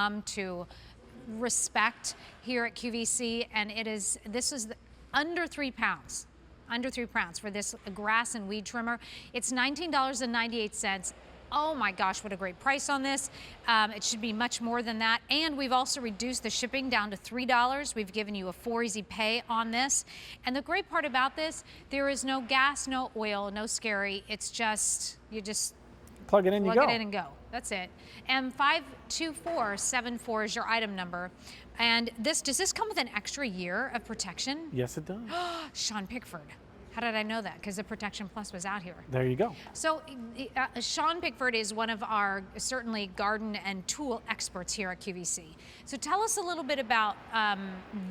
come to respect here at QVC, and this is under 3 pounds. Under 3 pounds for this grass and weed trimmer. It's $19.98. Oh my gosh, what a great price on this. It should be much more than that. And we've also reduced the shipping down to $3. We've given you a 4 easy pay on this. And the great part about this, there is no gas, no oil, no scary. It's just, you just plug it in, plug it in and go. That's it. And 52474 is your item number. And does this come with an extra year of protection? Yes, it does. Sean Pickford. How did I know that? Because the Protection Plus was out here. There you go. So Sean Pickford is one of our certainly garden and tool experts here at QVC. So tell us a little bit about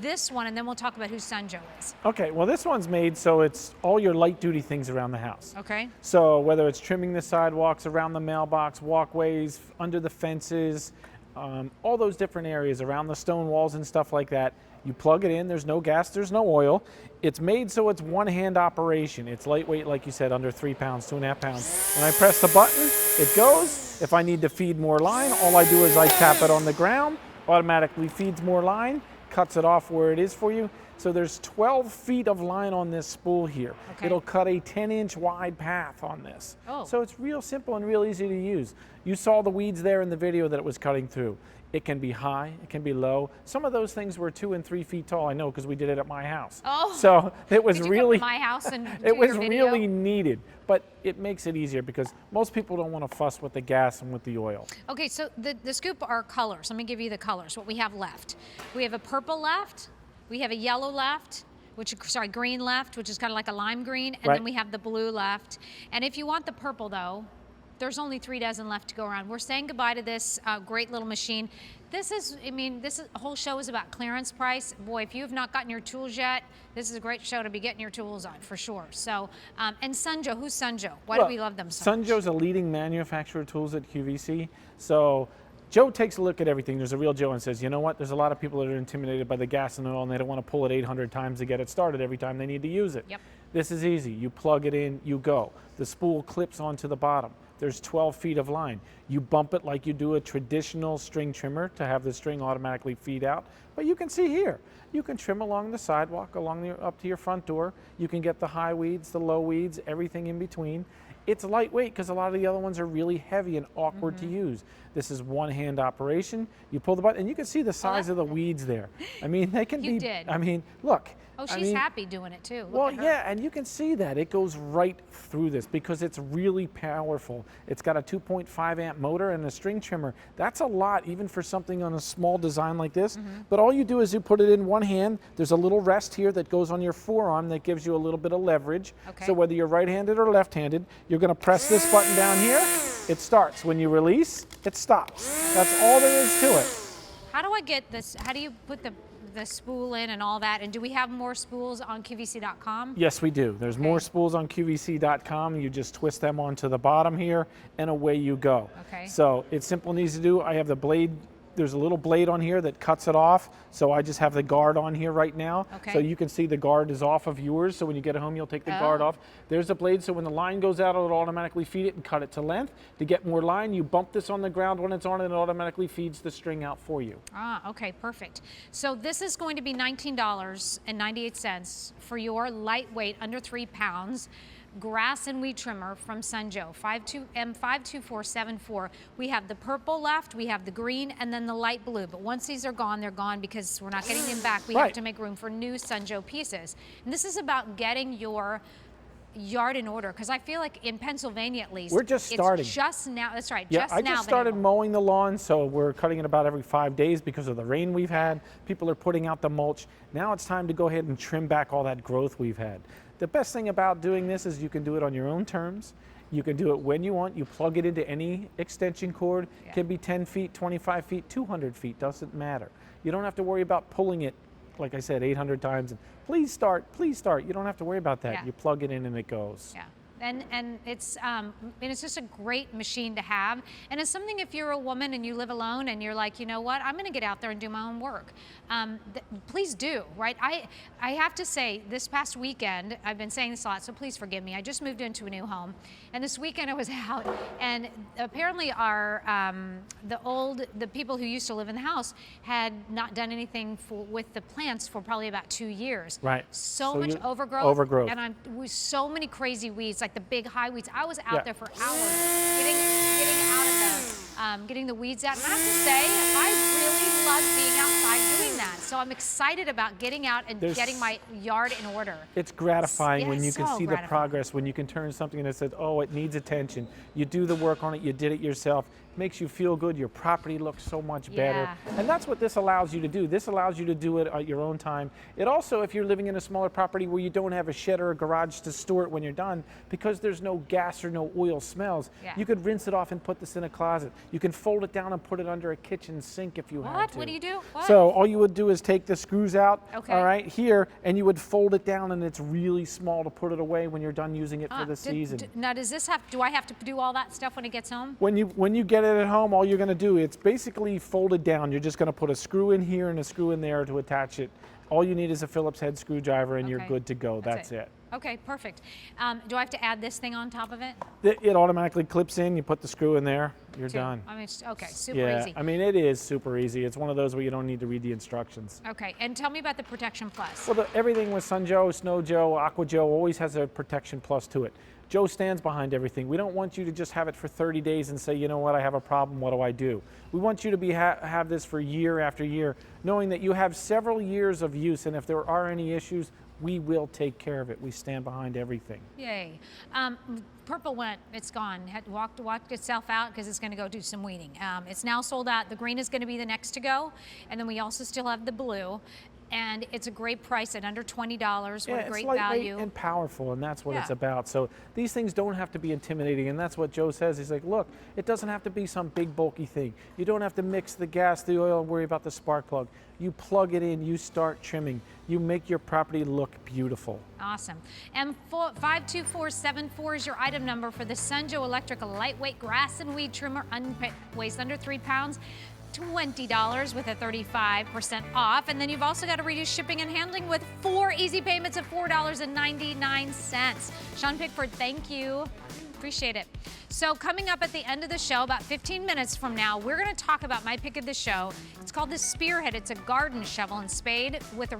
this one, and then we'll talk about who Sunjo is. Okay, well this one's made so it's all your light duty things around the house. Okay. So whether it's trimming the sidewalks, around the mailbox, walkways, under the fences, all those different areas around the stone walls and stuff like that, you plug it in, there's no gas, there's no oil. It's made so it's one-hand operation. It's lightweight, like you said, under 3 pounds, 2.5 pounds. When I press the button, it goes. If I need to feed more line, all I do is I tap it on the ground, automatically feeds more line, cuts it off where it is for you. So there's 12 feet of line on this spool here. Okay. It'll cut a 10-inch wide path on this. Oh. So it's real simple and real easy to use. You saw the weeds there in the video that it was cutting through. It can be high, it can be low. Some of those things were 2 and 3 feet tall. I know because we did it at my house. Oh. So it was Did you really come to my house and do it was your video? really needed, but it makes it easier because most people don't want to fuss with the gas and with the oil. Okay, so the scoop are colors. Let me give you the colors, what we have left. We have a purple left, we have a yellow left, green left, which is kind of like a lime green, and Right. then we have the blue left. And if you want the purple though, there's only 3 dozen left to go around. We're saying goodbye to this great little machine. This whole show is about clearance price. Boy, if you have not gotten your tools yet, this is a great show to be getting your tools on for sure. So, and Sunjo, who's Sunjo? Why do we love them so much? Sunjo's a leading manufacturer of tools at QVC. So Joe takes a look at everything. There's a real Joe and says, you know what? There's a lot of people that are intimidated by the gas and oil and they don't want to pull it 800 times to get it started every time they need to use it. Yep. This is easy. You plug it in, you go. The spool clips onto the bottom. There's 12 feet of line. You bump it like you do a traditional string trimmer to have the string automatically feed out. But you can see here, you can trim along the sidewalk, up to your front door. You can get the high weeds, the low weeds, everything in between. It's lightweight because a lot of the other ones are really heavy and awkward to use. This is one-hand operation. You pull the button, and you can see the size of the weeds there. I mean, they can You be. did. I mean, look. Oh, she's happy doing it too. Look Well, at her. yeah, and you can see that it goes right through this because it's really powerful. It's got a 2.5 amp motor and a string trimmer. That's a lot even for something on a small design like this. But all you do is you put it in one hand. There's a little rest here that goes on your forearm that gives you a little bit of leverage. Okay. So whether you're right-handed or left-handed, you're going to press this button down here. It starts. When you release, it stops. That's all there is to it. How do I get this? How do you put the spool in and all that? And do we have more spools on QVC.com? Yes, we do. There's more spools on QVC.com. You just twist them onto the bottom here, and away you go. Okay. So it's simple and easy to do. I have the blade. There's a little blade on here that cuts it off. So I just have the guard on here right now. Okay. So you can see the guard is off of yours. So when you get home, you'll take the guard off. There's a blade. So when the line goes out, it'll automatically feed it and cut it to length. To get more line, you bump this on the ground when it's on, and it automatically feeds the string out for you. Ah, okay, perfect. So this is going to be $19.98 for your lightweight, under 3 pounds, grass and weed trimmer from Sunjo, M52474. We have the purple left, we have the green, and then the light blue. But once these are gone, they're gone because we're not getting them back. We have to make room for new Sunjo pieces. And this is about getting your yard in order, because I feel like in Pennsylvania at least, We're just starting. It's just now, that's right, Yeah, just I now. just started mowing the lawn, so we're cutting it about every 5 days because of the rain we've had. People are putting out the mulch. Now it's time to go ahead and trim back all that growth we've had. The best thing about doing this is you can do it on your own terms. You can do it when you want. You plug it into any extension cord. It can be 10 feet, 25 feet, 200 feet, doesn't matter. You don't have to worry about pulling it, like I said, 800 times. And please start, please start. You don't have to worry about that. Yeah. You plug it in and it goes. Yeah. and it's just a great machine to have. And it's something, if you're a woman and you live alone and you're like, you know what, I'm going to get out there and do my own work. Please do, right? I have to say, this past weekend, I've been saying this a lot, so please forgive me. I just moved into a new home, and this weekend I was out, and apparently the people who used to live in the house had not done anything with the plants for probably about 2 years. Right. So much overgrowth. Overgrowth. And with so many crazy weeds, like the big high weeds. I was out there for hours getting the weeds out. And I have to say, I really love being outside doing that. So I'm excited about getting out and getting my yard in order. It's gratifying when you can see the gratifying. progress, when you can turn something that says, oh, it needs attention. You do the work on it, you did it yourself. Makes you feel good. Your property looks so much better. Yeah. And that's what this allows you to do. This allows you to do it at your own time. It also, if you're living in a smaller property where you don't have a shed or a garage to store it when you're done, because there's no gas or no oil smells, you could rinse it off and put this in a closet. You can fold it down and put it under a kitchen sink if you had to. What do you do? What? So all you would do is take the screws out, Okay. all right, here, and you would fold it down, and it's really small to put it away when you're done using it for the season. Now, do I have to do all that stuff when it gets home? When you get it at home, all you're going to do, it's basically folded down. You're just going to put a screw in here and a screw in there to attach it. All you need is a Phillips head screwdriver, and you're good to go. That's it. Okay, perfect. Do I have to add this thing on top of it? It automatically clips in. You put the screw in there. You're done. I mean, okay, super easy. I mean, it is super easy. It's one of those where you don't need to read the instructions. Okay, and tell me about the Protection Plus. Well, everything with Sun Joe, Snow Joe, Aqua Joe always has a Protection Plus to it. Joe stands behind everything. We don't want you to just have it for 30 days and say, you know what, I have a problem, what do I do? We want you to have this for year after year, knowing that you have several years of use, and if there are any issues, we will take care of it. We stand behind everything. Yay. Purple it's gone. Had walked itself out because it's going to go do some weeding. It's now sold out. The green is going to be the next to go, and then we also still have the blue. And it's a great price at under $20. What a great value. It's lightweight and powerful, and that's what it's about. So these things don't have to be intimidating, and that's what Joe says. He's like, look, it doesn't have to be some big bulky thing. You don't have to mix the gas, the oil, and worry about the spark plug. You plug it in, you start trimming. You make your property look beautiful. Awesome. And 52474 is your item number for the Sun Joe Electric lightweight grass and weed trimmer, weighs under 3 pounds. $20 with a 35% off, and then you've also got to reduce shipping and handling with 4 easy payments of $4.99. Sean Pickford, thank you. Appreciate it. So coming up at the end of the show, about 15 minutes from now, we're going to talk about my pick of the show. It's called the Spearhead. It's a garden shovel and spade with a